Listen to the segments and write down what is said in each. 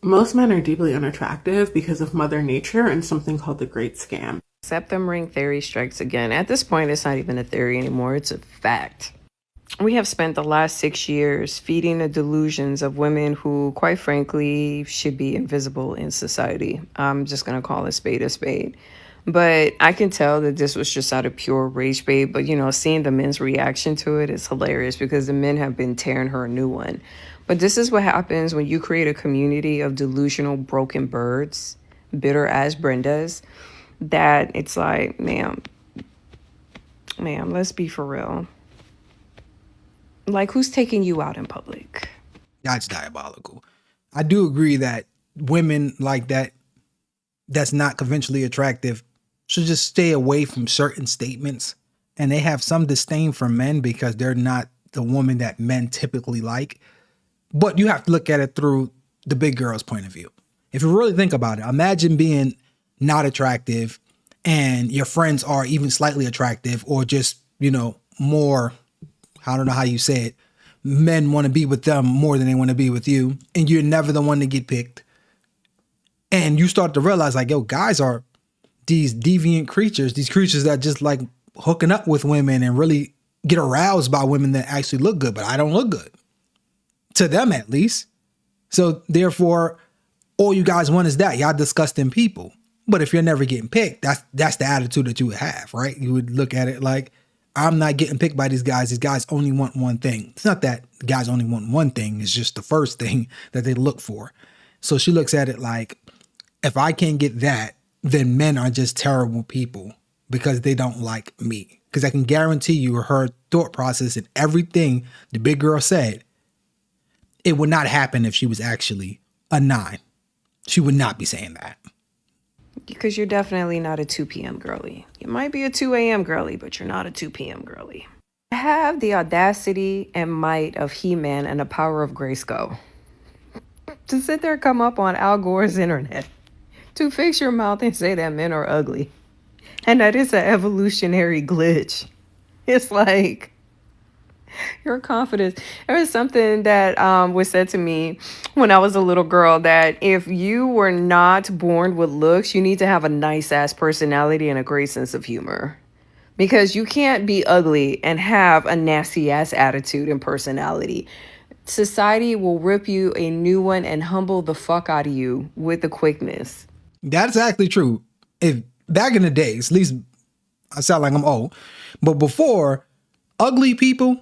Most men are deeply unattractive because of Mother Nature and something called the Great Scam. Septum ring theory strikes again. At this point, it's not even a theory anymore, it's a fact. We have spent the last 6 years feeding the delusions of women who, quite frankly, should be invisible in society. I'm just going to call a spade a spade. But I can tell that this was just out of pure rage bait. But, seeing the men's reaction to it is hilarious because the men have been tearing her a new one. But this is what happens when you create a community of delusional broken birds, bitter as Brenda's, that it's like, ma'am, let's be for real. Like, who's taking you out in public? That's diabolical. I do agree that women like that, that's not conventionally attractive, should just stay away from certain statements. And they have some disdain for men because they're not the woman that men typically like. But you have to look at it through the big girl's point of view. If you really think about it, imagine being not attractive and your friends are even slightly attractive or just, more, I don't know how you say it, men want to be with them more than they want to be with you, and you're never the one to get picked. And you start to realize, like, yo, guys are these deviant creatures, these creatures that just like hooking up with women and really get aroused by women that actually look good, but I don't look good. To them, at least. So therefore, all you guys want is that. Y'all disgusting people. But if you're never getting picked, that's the attitude that you would have, right? You would look at it like, I'm not getting picked by these guys. These guys only want one thing. It's not that guys only want one thing. It's just the first thing that they look for. So she looks at it like, if I can't get that, then men are just terrible people because they don't like me. Because I can guarantee you her thought process and everything the big girl said, it would not happen if she was actually a 9. She would not be saying that. Because you're definitely not a 2 p.m. girly. You might be a 2 a.m. girly, but you're not a 2 p.m. girly. I have the audacity and might of He-Man and the power of Grayskull to sit there and come up on Al Gore's internet to fix your mouth and say that men are ugly. And that is an evolutionary glitch. It's like, your confidence. There was something that was said to me when I was a little girl that if you were not born with looks, you need to have a nice ass personality and a great sense of humor. Because you can't be ugly and have a nasty ass attitude and personality. Society will rip you a new one and humble the fuck out of you with the quickness. That's actually true. If back in the days, at least I sound like I'm old, but before, ugly people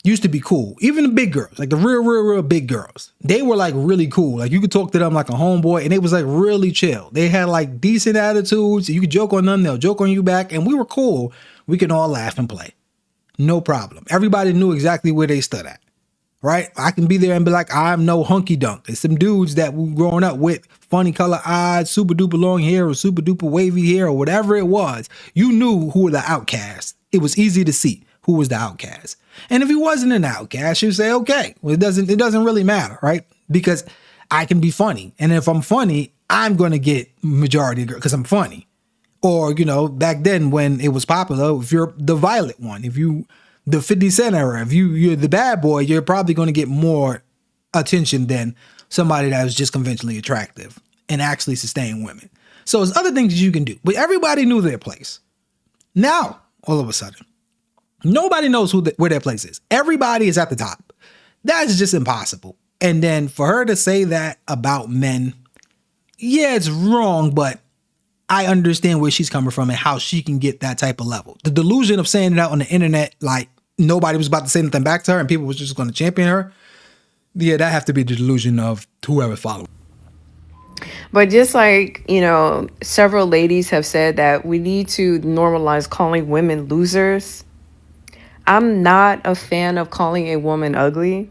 used to be cool. Even the big girls, like the real big girls, they were like really cool. Like you could talk to them like a homeboy and it was like really chill. They had like decent attitudes. You could joke on them, they'll joke on you back, and we were cool. We can all laugh and play. No problem. Everybody knew exactly where they stood at, right? I can be there and be like, I'm no hunky dunk. There's some dudes that we growing up with funny color eyes, super duper long hair or super duper wavy hair or whatever it was. You knew who were the outcasts. It was easy to see who was the outcast. And if he wasn't an outcast, you say, okay, well, it doesn't really matter, right? Because I can be funny. And if I'm funny, I'm going to get majority because I'm funny. Or, back then when it was popular, if you're the violent one, if you the 50 Cent era, if you're the bad boy, you're probably going to get more attention than somebody that was just conventionally attractive and actually sustain women. So there's other things that you can do. But everybody knew their place. Now, all of a sudden, nobody knows where their place is. Everybody is at the top. That is just impossible. And then for her to say that about men, yeah, it's wrong, but I understand where she's coming from and how she can get that type of level. The delusion of saying it out on the internet, like nobody was about to say anything back to her and people was just going to champion her. Yeah, that have to be the delusion of whoever followed. But just like, several ladies have said that we need to normalize calling women losers. I'm not a fan of calling a woman ugly,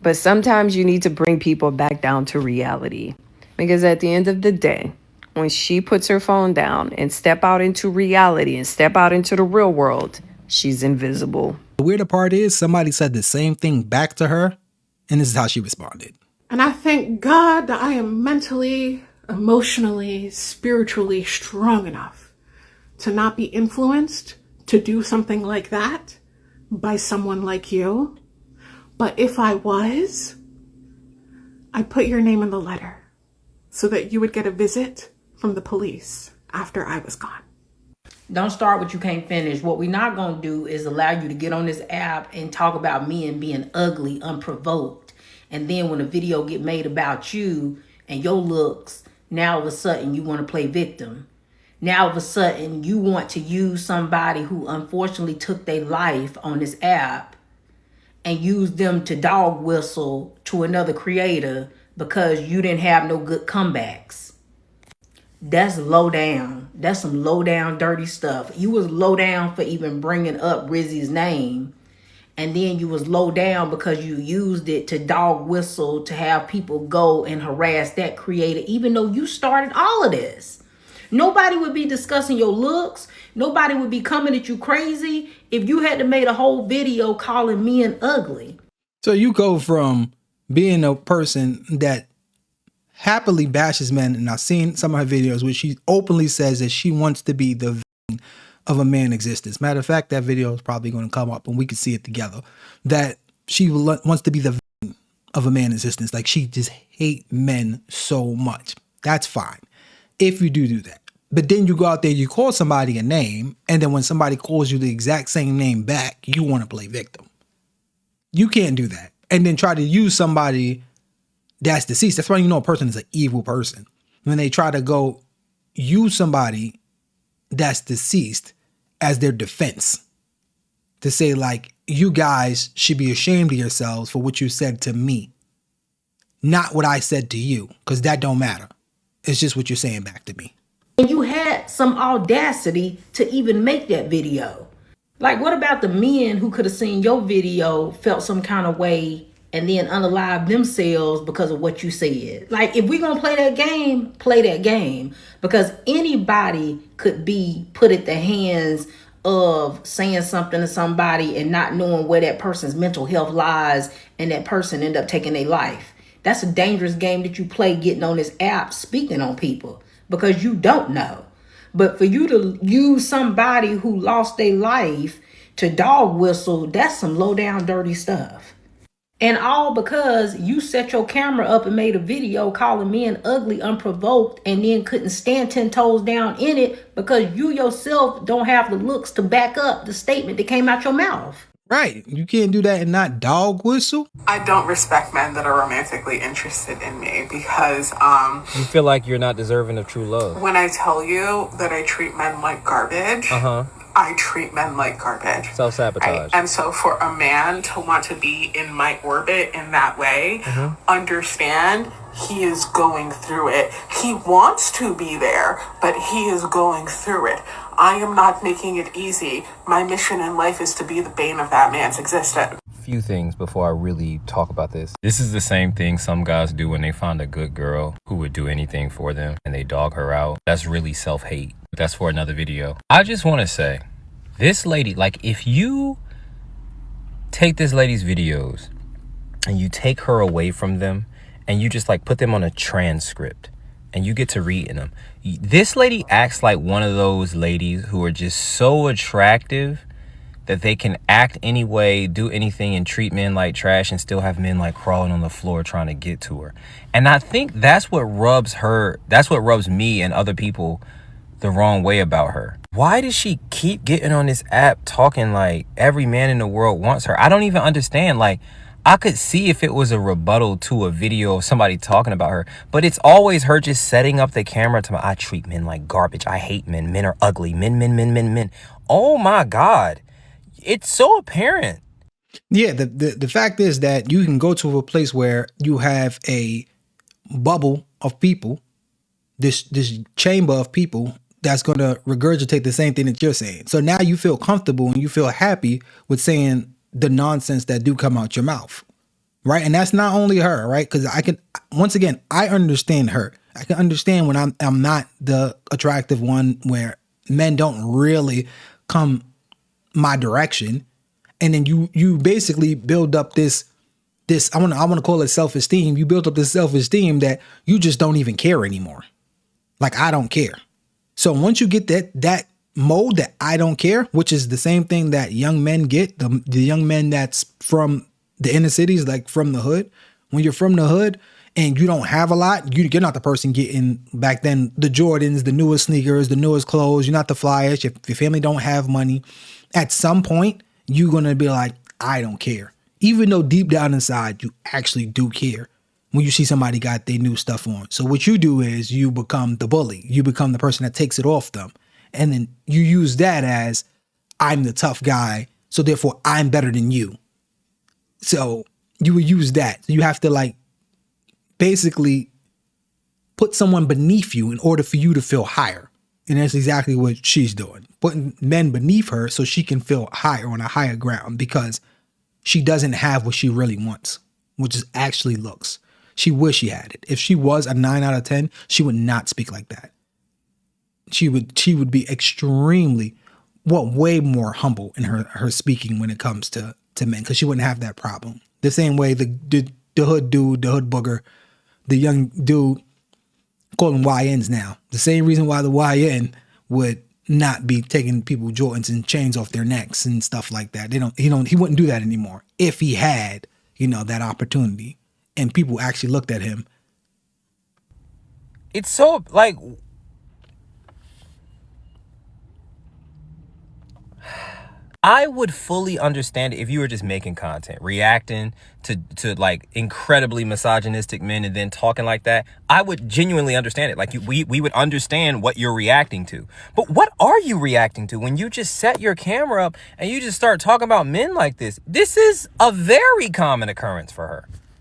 but sometimes you need to bring people back down to reality. Because at the end of the day, when she puts her phone down and step out into reality and step out into the real world, she's invisible. The weirder part is somebody said the same thing back to her, and this is how she responded. And I thank God that I am mentally, emotionally, spiritually strong enough to not be influenced to do something like that by someone like you. But if I was, I put your name in the letter so that you would get a visit from the police after I was gone. Don't start what you can't finish. What we're not going to do is allow you to get on this app and talk about men being ugly, unprovoked. And then when a video get made about you and your looks, now all of a sudden you want to play victim. Now all of a sudden you want to use somebody who unfortunately took their life on this app and use them to dog whistle to another creator because you didn't have no good comebacks. That's low down. That's some low down dirty stuff. You was low down for even bringing up Rizzy's name. And then you was low down because you used it to dog whistle to have people go and harass that creator, even though you started all of this. Nobody would be discussing your looks. Nobody would be coming at you crazy if you had to make a whole video calling men ugly. So you go from being a person that happily bashes men, and I've seen some of her videos where she openly says that she wants to be the villain of a man existence. Matter of fact, that video is probably going to come up and we can see it together. That she wants to be the villain of a man existence. Like she just hate men so much. That's fine if you do that. But then you go out there, you call somebody a name, and then when somebody calls you the exact same name back, you want to play victim. You can't do that. And then try to use somebody that's deceased. That's why you know a person is an evil person. When they try to go use somebody that's deceased as their defense to say like, you guys should be ashamed of yourselves for what you said to me. Not what I said to you, because that don't matter. It's just what you're saying back to me. And you had some audacity to even make that video. Like, what about the men who could have seen your video, felt some kind of way, and then unalive themselves because of what you said? Like, if we're going to play that game, play that game. Because anybody could be put at the hands of saying something to somebody and not knowing where that person's mental health lies, and that person end up taking their life. That's a dangerous game that you play getting on this app speaking on people because you don't know. But for you to use somebody who lost their life to dog whistle, that's some low down dirty stuff. And all because you set your camera up and made a video calling men ugly, unprovoked, and then couldn't stand 10 toes down in it because you yourself don't have the looks to back up the statement that came out your mouth. Right. You can't do that and not dog whistle. I don't respect men that are romantically interested in me because you feel like you're not deserving of true love. When I tell you that I treat men like garbage, I treat men like garbage. Self-sabotage. And so for a man to want to be in my orbit in that way, understand he is going through it. He wants to be there, but he is going through it. I am not making it easy. My mission in life is to be the bane of that man's existence. Few things before I really talk about this. This is the same thing some guys do when they find a good girl who would do anything for them and they dog her out. That's really self-hate. That's for another video. I just want to say, this lady, like if you take this lady's videos and you take her away from them and you just like put them on a transcript and you get to reading them, this lady acts like one of those ladies who are just so attractive that they can act any way, do anything, and treat men like trash and still have men like crawling on the floor trying to get to her. And I think that's what rubs me and other people the wrong way about her. Why does she keep getting on this app talking like every man in the world wants her? I don't even understand. Like, I could see if it was a rebuttal to a video of somebody talking about her, but it's always her just setting up the camera to, I treat men like garbage. I hate men. Men are ugly. Men. Oh my God. It's so apparent. Yeah, the fact is that you can go to a place where you have a bubble of people, this chamber of people that's going to regurgitate the same thing that you're saying. So now you feel comfortable and you feel happy with saying the nonsense that do come out your mouth, right? And that's not only her, right? Because I understand her. I can understand when I'm not the attractive one where men don't really come my direction, and then you basically build up this I want to call it self-esteem. You build up this self-esteem that you just don't even care anymore. Like, I don't care. So once you get that mode that I don't care, which is the same thing that young men get, the young men that's from the inner cities, like from the hood. When you're from the hood and you don't have a lot, you're not the person getting, back then, the Jordans, the newest sneakers, the newest clothes. You're not the flyest. Your family don't have money. At some point, you're going to be like, I don't care. Even though deep down inside, you actually do care when you see somebody got their new stuff on. So what you do is you become the bully. You become the person that takes it off them. And then you use that as, I'm the tough guy, so therefore I'm better than you. So you would use that. You have to like basically put someone beneath you in order for you to feel higher. And that's exactly what she's doing. Putting men beneath her so she can feel higher on a higher ground because she doesn't have what she really wants, which is actually looks. She wish she had it. If she was a 9 out of 10, she would not speak like that. She would be extremely, way more humble in her speaking when it comes to men, because she wouldn't have that problem. The same way the hood dude, the hood booger, the young dude, call them YNs now. The same reason why the YN would not be taking people Jordans and chains off their necks and stuff like that. He wouldn't do that anymore if he had, that opportunity and people actually looked at him. It's so like, I would fully understand it if you were just making content, reacting to like incredibly misogynistic men and then talking like that. I would genuinely understand it. Like we would understand what you're reacting to. But what are you reacting to when you just set your camera up and you just start talking about men like this? This is a very common occurrence for her.